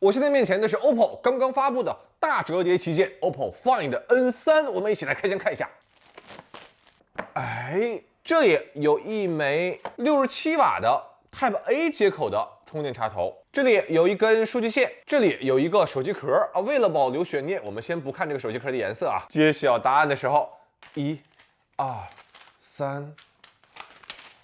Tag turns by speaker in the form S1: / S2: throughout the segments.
S1: 我现在面前的是 OPPO 刚刚发布的大折叠旗舰 OPPO Find N3，我们一起来开箱看一下。哎，这里有一枚67瓦的 Type A 接口的充电插头，这里有一根数据线，这里有一个手机壳啊。为了保留悬念，我们先不看这个手机壳的颜色啊。揭晓答案的时候，1、2、3，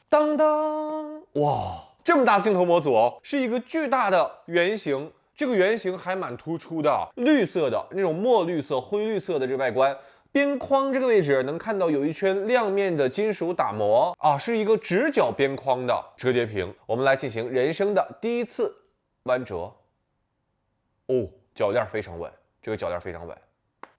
S1: 当当！哇，这么大的镜头模组哦，是一个巨大的圆形。这个圆形还蛮突出的，绿色的那种墨绿色、灰绿色的这个外观，边框这个位置能看到有一圈亮面的金属打磨啊，是一个直角边框的折叠屏。我们来进行人生的第一次弯折。哦，铰链非常稳，这个铰链非常稳。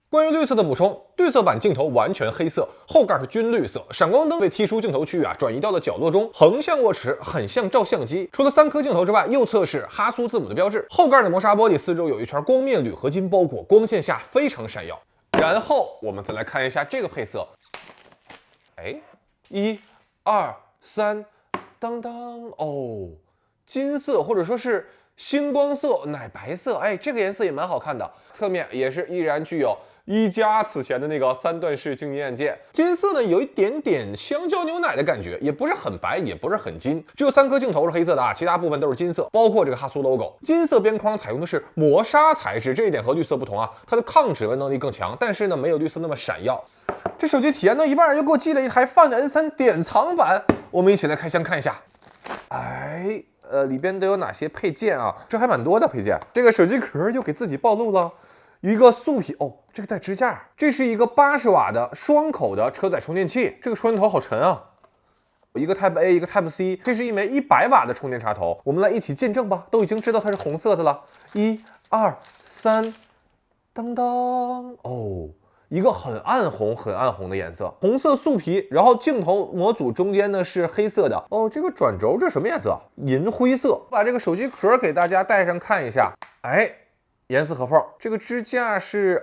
S1: 关于绿色的补充，绿色版镜头完全黑色，后盖是军绿色，闪光灯被剔出镜头区域转移到了角落中，横向握持很像照相机。除了3颗镜头之外，右侧是哈苏字母的标志，后盖的磨砂玻璃四周有一圈光面铝合金包裹，光线下非常闪耀。然后我们再来看一下这个配色，哎，1、2、3，当当哦，金色或者说是星光色、奶白色，哎，这个颜色也蛮好看的。侧面也是依然具有一加此前的那个3段式静音按键，金色呢有一点点香蕉牛奶的感觉，也不是很白，也不是很金，只有3颗镜头是黑色的啊，其他部分都是金色，包括这个哈苏 logo。金色边框采用的是磨砂材质，这一点和绿色不同啊，它的抗指纹能力更强，但是呢没有绿色那么闪耀。这手机体验到一半又给我寄了一台 Find N3 典藏版，我们一起来开箱看一下。哎，里边都有哪些配件啊？这还蛮多的配件。这个手机壳又给自己暴露了。一个素皮哦，这个带支架，这是一个80瓦的双口的车载充电器，这个充电头好沉啊。一个 Type A， 一个 Type C， 这是一枚100瓦的充电插头。我们来一起见证吧，都已经知道它是红色的了。1、2、3，当当哦，一个很暗红的颜色，红色素皮，然后镜头模组中间呢是黑色的哦。这个转轴这什么颜色？银灰色。把这个手机壳给大家戴上看一下，哎。严丝合缝，这个支架是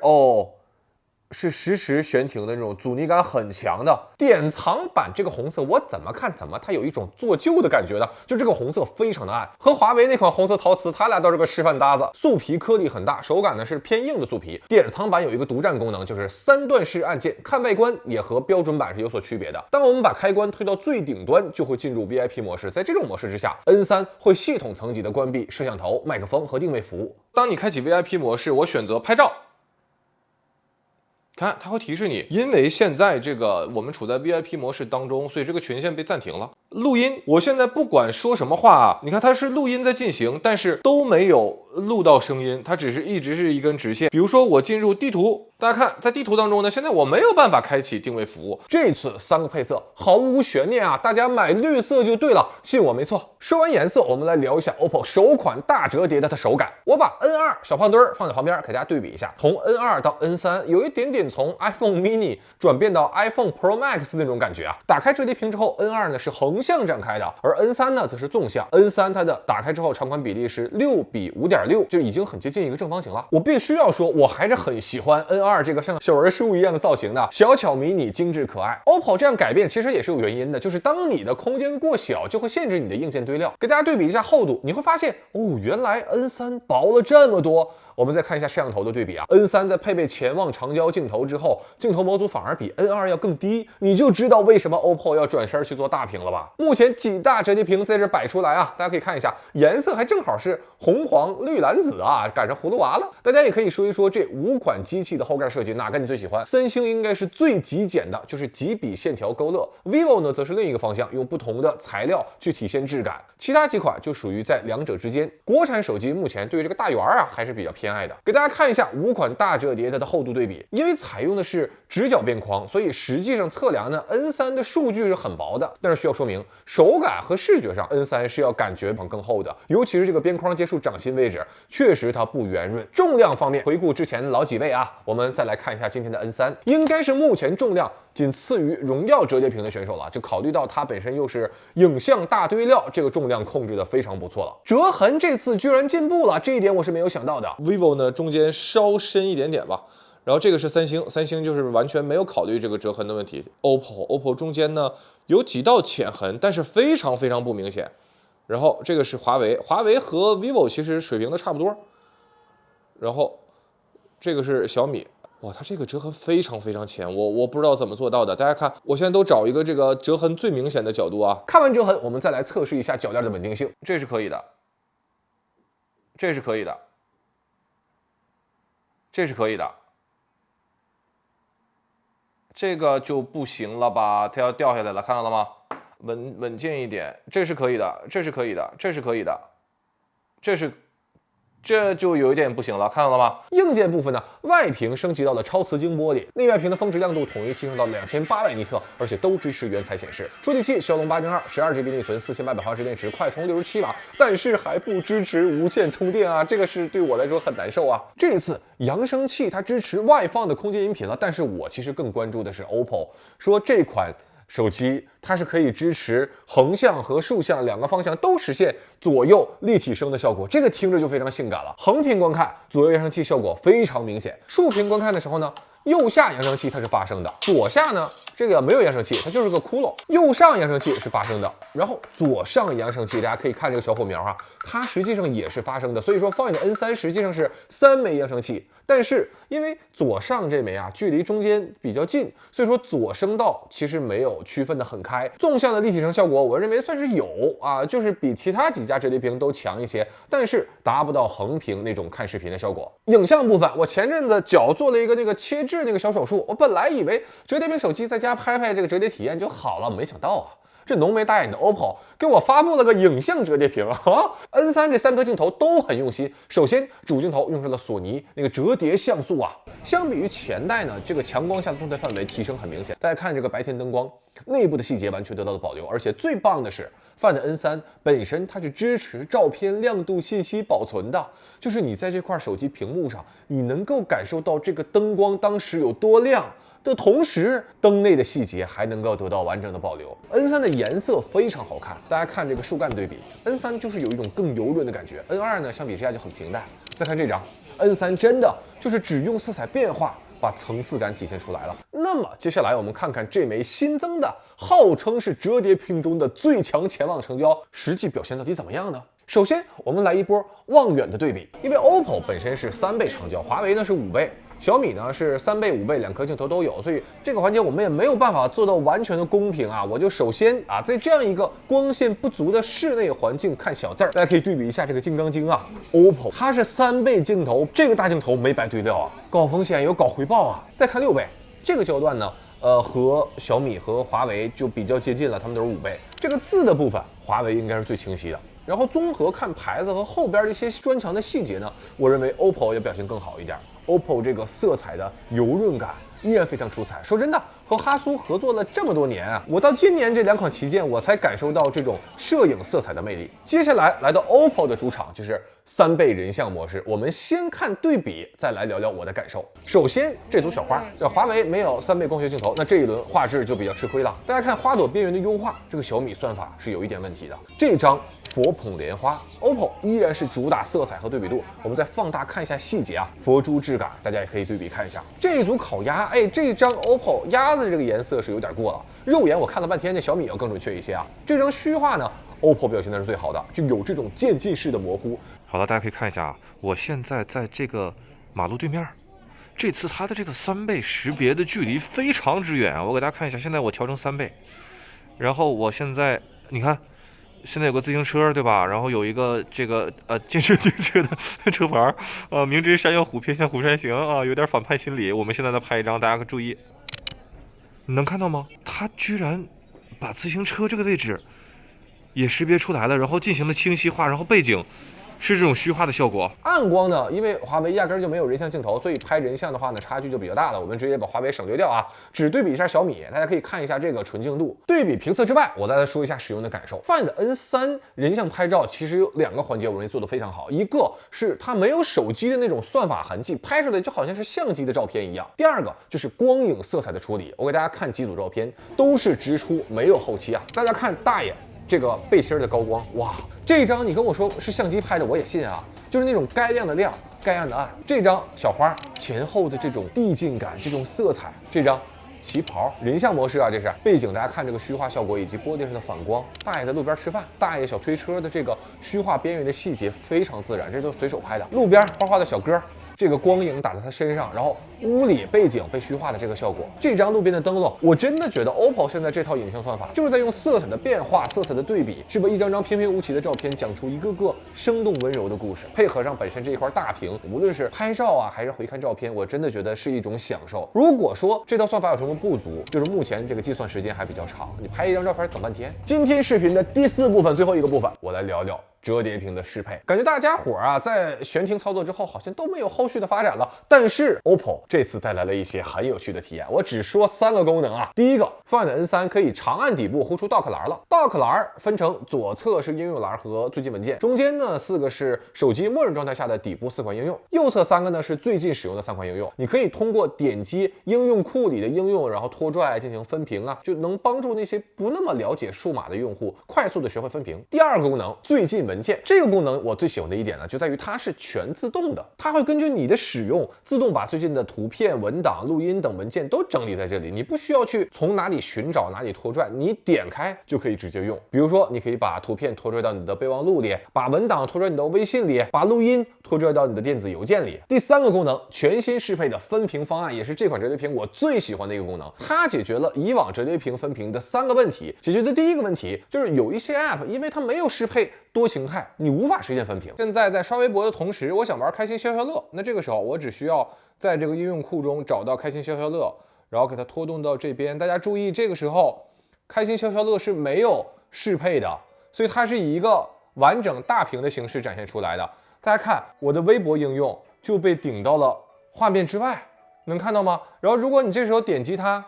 S1: 是实时悬停的那种，阻尼感很强的典藏版。这个红色我怎么看怎么它有一种做旧的感觉的，就这个红色非常的暗，和华为那款红色陶瓷，它俩都是个示范搭子。素皮颗粒很大，手感呢是偏硬的素皮。典藏版有一个独占功能，就是3段式按键，看外观也和标准版是有所区别的。当我们把开关推到最顶端，就会进入 VIP 模式。在这种模式之下 ，N3 会系统层级的关闭摄像头、麦克风和定位服务。当你开启 VIP 模式，我选择拍照。看，它会提示你，因为现在这个我们处在 VIP 模式当中，所以这个权限被暂停了。录音，我现在不管说什么话啊，你看它是录音在进行，但是都没有录到声音，它只是一直是一根直线。比如说我进入地图，大家看，在地图当中呢，现在我没有办法开启定位服务。这次3个配色毫无悬念啊，大家买绿色就对了，信我没错。说完颜色，我们来聊一下 OPPO 首款大折叠的它手感。我把 N2 小胖墩放在旁边，给大家对比一下，从 N2 到 N3 有一点点从 iPhone mini 转变到 iPhone Pro Max 那种感觉啊。打开折叠屏之后 ，N2 呢是横向展开的，而 N3 呢则是纵向。N3 它的打开之后长宽比例是6:5.6，就已经很接近一个正方形了。我必须要说，我还是很喜欢 N2 这个像小人书一样的造型的，小巧迷你、精致可爱。OPPO 这样改变其实也是有原因的，就是当你的空间过小，就会限制你的硬件堆料。给大家对比一下厚度，你会发现哦，原来 N3 薄了这么多。我们再看一下摄像头的对比啊 ，N3 在配备潜望长焦镜头之后，镜头模组反而比 N2 要更低，你就知道为什么 OPPO 要转身去做大屏了吧？目前几大折叠屏在这摆出来啊，大家可以看一下，颜色还正好是红黄绿蓝紫啊，赶上葫芦娃了。大家也可以说一说这5款机器的后盖设计哪个你最喜欢？三星应该是最极简的，就是几笔线条勾勒 ；vivo 呢则是另一个方向，用不同的材料去体现质感。其他几款就属于在两者之间。国产手机目前对于这个大圆啊还是比较偏爱的。给大家看一下5款大折叠它的厚度对比，因为采用的是直角边框，所以实际上测量呢 N3 的数据是很薄的。但是需要说明，手感和视觉上 N3 是要感觉更厚的，尤其是这个边框接触掌心位置，确实它不圆润。重量方面，回顾之前老几位啊，我们再来看一下今天的 N3，应该是目前重量仅次于荣耀折叠屏的选手了。就考虑到它本身又是影像大堆料，这个重量控制的非常不错了。折痕这次居然进步了，这一点我是没有想到的。vivo 呢中间稍深一点点吧，然后这个是三星，三星就是完全没有考虑这个折痕的问题。OPPO 中间呢有几道浅痕，但是非常不明显。然后这个是华为，华为和 vivo 其实水平都差不多。然后这个是小米。哇，它这个折痕非常非常浅，我不知道怎么做到的。大家看，我现在都找一个这个折痕最明显的角度啊。看完折痕，我们再来测试一下铰链的稳定性。这是可以的，这是可以的，这是可以的，这个就不行了吧？它要掉下来了，看到了吗？稳健一点，这是可以的，这是可以的，这是可以的，这就有一点不行了，看到了吗？硬件部分呢，外屏升级到了超瓷晶玻璃，内外屏的峰值亮度统一提升到2800尼特，而且都支持原彩显示。处理器骁龙802，12GB 内存，4800毫安时电池，快充67瓦，但是还不支持无线充电啊，这个是对我来说很难受啊。这次扬声器它支持外放的空间音频了，但是我其实更关注的是 OPPO 说这款手机它是可以支持横向和竖向两个方向都实现左右立体声的效果，这个听着就非常性感了。横屏观看，左右扬声器效果非常明显；竖屏观看的时候呢，右下扬声器它是发声的，左下呢这个没有扬声器，它就是个窟窿。右上扬声器是发声的，然后左上扬声器大家可以看这个小火苗啊，它实际上也是发声的。所以说 Find N3 实际上是3枚扬声器，但是因为左上这枚啊距离中间比较近，所以说左声道其实没有区分的很开。纵向的立体声效果，我认为算是有啊，就是比其他几家折叠屏都强一些，但是达不到横屏那种看视频的效果。影像部分，我前阵子脚做了一个那个切痣那个小手术，我本来以为折叠屏手机在家拍拍这个折叠体验就好了，没想到啊，这浓眉大眼的 OPPO 给我发布了个影像折叠屏啊 ！N3 这3颗镜头都很用心。首先，主镜头用上了索尼那个折叠像素啊，相比于前代呢，这个强光下的动态范围提升很明显。大家看这个白天灯光，内部的细节完全得到了保留，而且最棒的是 Find N3 本身它是支持照片亮度信息保存的，就是你在这块手机屏幕上，你能够感受到这个灯光当时有多亮。的同时，灯内的细节还能够得到完整的保留。N3 的颜色非常好看，大家看这个树干对比 ，N3 就是有一种更油润的感觉 ，N2 呢相比之下就很平淡。再看这张 N3 真的就是只用色彩变化把层次感体现出来了。那么接下来我们看看这枚新增的，号称是折叠屏中的最强潜望成交，实际表现到底怎么样呢？首先，我们来一波望远的对比，因为 OPPO 本身是3倍长焦，华为呢是5倍。小米呢是3倍、5倍，两颗镜头都有，所以这个环节我们也没有办法做到完全的公平啊。我就首先啊，在这样一个光线不足的室内环境看小字儿，大家可以对比一下这个金刚经啊 ，OPPO 它是3倍镜头，这个大镜头没白对料啊，高风险有高回报啊。再看6倍，这个焦段呢，和小米和华为就比较接近了，他们都是5倍。这个字的部分，华为应该是最清晰的。然后综合看牌子和后边的一些专长的细节呢，我认为 OPPO 也表现更好一点。OPPO 这个色彩的油润感依然非常出彩。说真的，和哈苏合作了这么多年啊，我到今年这2款旗舰，我才感受到这种摄影色彩的魅力。接下来来到 OPPO 的主场，就是3倍人像模式。我们先看对比，再来聊聊我的感受。首先，这组小花，华为没有3倍光学镜头，那这一轮画质就比较吃亏了。大家看花朵边缘的优化，这个小米算法是有一点问题的。这张佛捧莲花 ，OPPO 依然是主打色彩和对比度。我们再放大看一下细节啊，佛珠质感，大家也可以对比看一下。这一组烤鸭，哎，这张 OPPO 鸭子这个颜色是有点过了，肉眼我看了半天，这小米要更准确一些啊。这张虚化呢 ，OPPO 表现的是最好的，就有这种渐进式的模糊。
S2: 好了，大家可以看一下啊，我现在在这个马路对面，这次它的这个3倍识别的距离非常之远啊，我给大家看一下，现在我调成3倍，然后我现在你看。现在有个自行车，对吧？然后有一个这个健身电车的车牌，明知山有虎，偏向虎山行啊，有点反叛心理。我们现在再拍一张，大家可注意，你能看到吗？它居然把自行车这个位置也识别出来了，然后进行了清晰化，然后背景是这种虚化的效果。
S1: 暗光呢，因为华为压根就没有人像镜头，所以拍人像的话呢，差距就比较大了。我们直接把华为省略掉啊，只对比一下小米，大家可以看一下这个纯净度。对比评测之外，我再来说一下使用的感受。Find N3 人像拍照其实有2个环节，我认为做得非常好。一个是它没有手机的那种算法痕迹，拍出来就好像是相机的照片一样。第二个就是光影色彩的处理，我给大家看几组照片，都是直出，没有后期啊。大家看大爷这个背心的高光，哇！这张你跟我说是相机拍的，我也信啊，就是那种该亮的亮，该暗的暗。这张小花前后的这种递进感，这种色彩，这张旗袍人像模式啊，这是背景，大家看这个虚化效果以及玻璃上的反光。大爷在路边吃饭，大爷小推车的这个虚化边缘的细节非常自然，这都随手拍的。路边花花的小哥，这个光影打在它身上，然后屋里背景被虚化的这个效果。这张路边的灯笼，我真的觉得 OPPO 现在这套影像算法就是在用色彩的变化、色彩的对比，去把一张张平平无奇的照片讲出一个个生动温柔的故事，配合上本身这一块大屏，无论是拍照啊还是回看照片，我真的觉得是一种享受。如果说这套算法有什么不足，就是目前这个计算时间还比较长，你拍一张照片等半天。今天视频的第4部分，最后一个部分，我来聊聊折叠屏的适配。感觉大家伙啊，在悬停操作之后，好像都没有后续的发展了。但是 OPPO 这次带来了一些很有趣的体验，我只说3个功能啊。第一个 Find N3 可以长按底部呼出 Dock 栏了。Dock 栏分成左侧是应用栏和最近文件，中间呢4个是手机默认状态下的底部4款应用，右侧3个呢是最近使用的3款应用。你可以通过点击应用库里的应用，然后拖拽进行分屏啊，就能帮助那些不那么了解数码的用户快速的学会分屏。第二个功能最近文件，这个功能我最喜欢的一点呢，就在于它是全自动的，它会根据你的使用自动把最近的图片、文档、录音等文件都整理在这里，你不需要去从哪里寻找哪里拖拽，你点开就可以直接用。比如说，你可以把图片拖拽到你的备忘录里，把文档拖拽你的微信里，把录音拖拽到你的电子邮件里。第3个功能，全新适配的分屏方案，也是这款折叠屏我最喜欢的一个功能，它解决了以往折叠屏分屏的3个问题。解决的第一个问题就是有一些 App 因为它没有适配多形态，你无法实现分屏。现在在刷微博的同时，我想玩开心消消乐，那这个时候我只需要在这个应用库中找到开心消消乐，然后给它拖动到这边。大家注意，这个时候开心消消乐是没有适配的，所以它是以一个完整大屏的形式展现出来的。大家看，我的微博应用就被顶到了画面之外，能看到吗？然后如果你这时候点击它，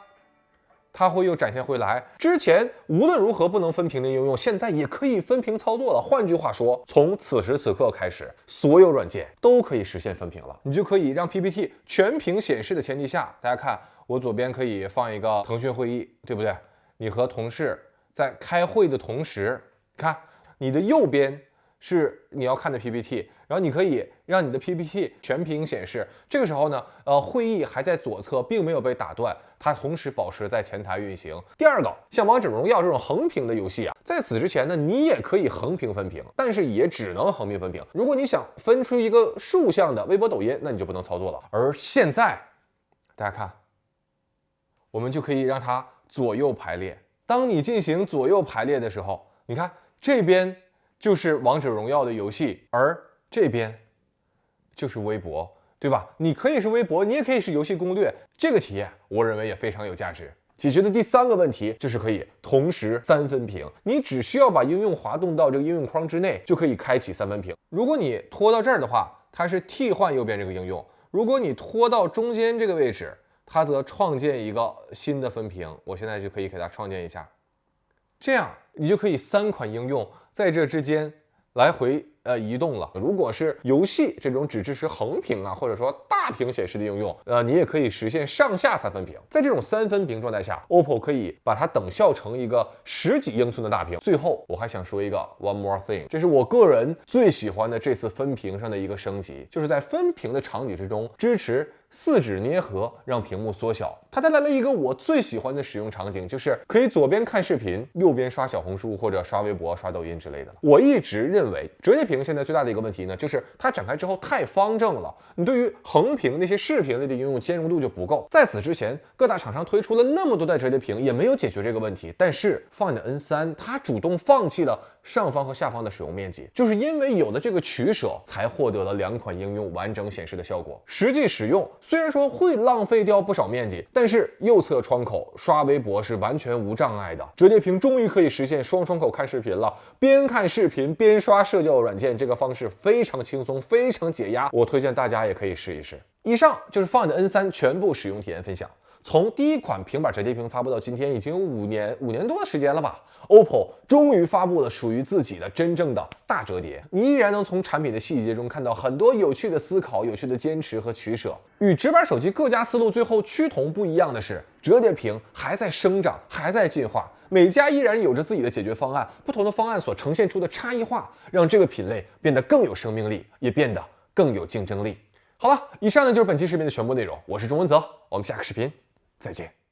S1: 它会又展现回来。之前无论如何不能分屏的应用，现在也可以分屏操作了。换句话说，从此时此刻开始，所有软件都可以实现分屏了。你就可以让 PPT 全屏显示的前提下，大家看我左边可以放一个腾讯会议，对不对？你和同事在开会的同时，看你的右边是你要看的 PPT， 然后你可以让你的 PPT 全屏显示。这个时候呢，会议还在左侧，并没有被打断，它同时保持在前台运行。第二个，像王者荣耀这种横屏的游戏啊，在此之前呢，你也可以横屏分屏，但是也只能横屏分屏。如果你想分出一个竖向的微博、抖音，那你就不能操作了。而现在，大家看，我们就可以让它左右排列。当你进行左右排列的时候，你看这边就是王者荣耀的游戏，而这边就是微博，对吧？你可以是微博，你也可以是游戏攻略。这个体验我认为也非常有价值。解决的第3个问题就是可以同时3分屏，你只需要把应用滑动到这个应用框之内，就可以开启3分屏。如果你拖到这儿的话，它是替换右边这个应用；如果你拖到中间这个位置，它则创建一个新的分屏。我现在就可以给它创建一下，这样你就可以3款应用在这之间来回移动了。如果是游戏这种只支持横屏啊，或者说大屏显示的应用，你也可以实现上下3分屏。在这种3分屏状态下 ，OPPO 可以把它等效成一个10几英寸的大屏。最后，我还想说一个 one more thing， 这是我个人最喜欢的这次分屏上的一个升级，就是在分屏的场景之中支持4指捏合，让屏幕缩小。它带来了一个我最喜欢的使用场景，就是可以左边看视频，右边刷小红书或者刷微博、刷抖音之类的。我一直认为折叠屏现在最大的一个问题呢，就是它展开之后太方正了，你对于横屏那些视频类的应用兼容度就不够。在此之前，各大厂商推出了那么多代折叠屏，也没有解决这个问题。但是Find N3它主动放弃了上方和下方的使用面积，就是因为有了这个取舍，才获得了2款应用完整显示的效果。实际使用虽然说会浪费掉不少面积，但是右侧窗口刷微博是完全无障碍的。折叠屏终于可以实现双窗口看视频了，边看视频边刷社交软件，这个方式非常轻松，非常解压。我推荐大家也可以试一试。以上就是 Find N3 全部使用体验分享。从第一款平板折叠屏发布到今天，已经5年多的时间了吧。OPPO 终于发布了属于自己的真正的大折叠，你依然能从产品的细节中看到很多有趣的思考、有趣的坚持和取舍。与直板手机各家思路最后趋同不一样的是，折叠屏还在生长，还在进化，每家依然有着自己的解决方案，不同的方案所呈现出的差异化，让这个品类变得更有生命力，也变得更有竞争力。好了，以上呢就是本期视频的全部内容，我是钟文泽，我们下个视频再见。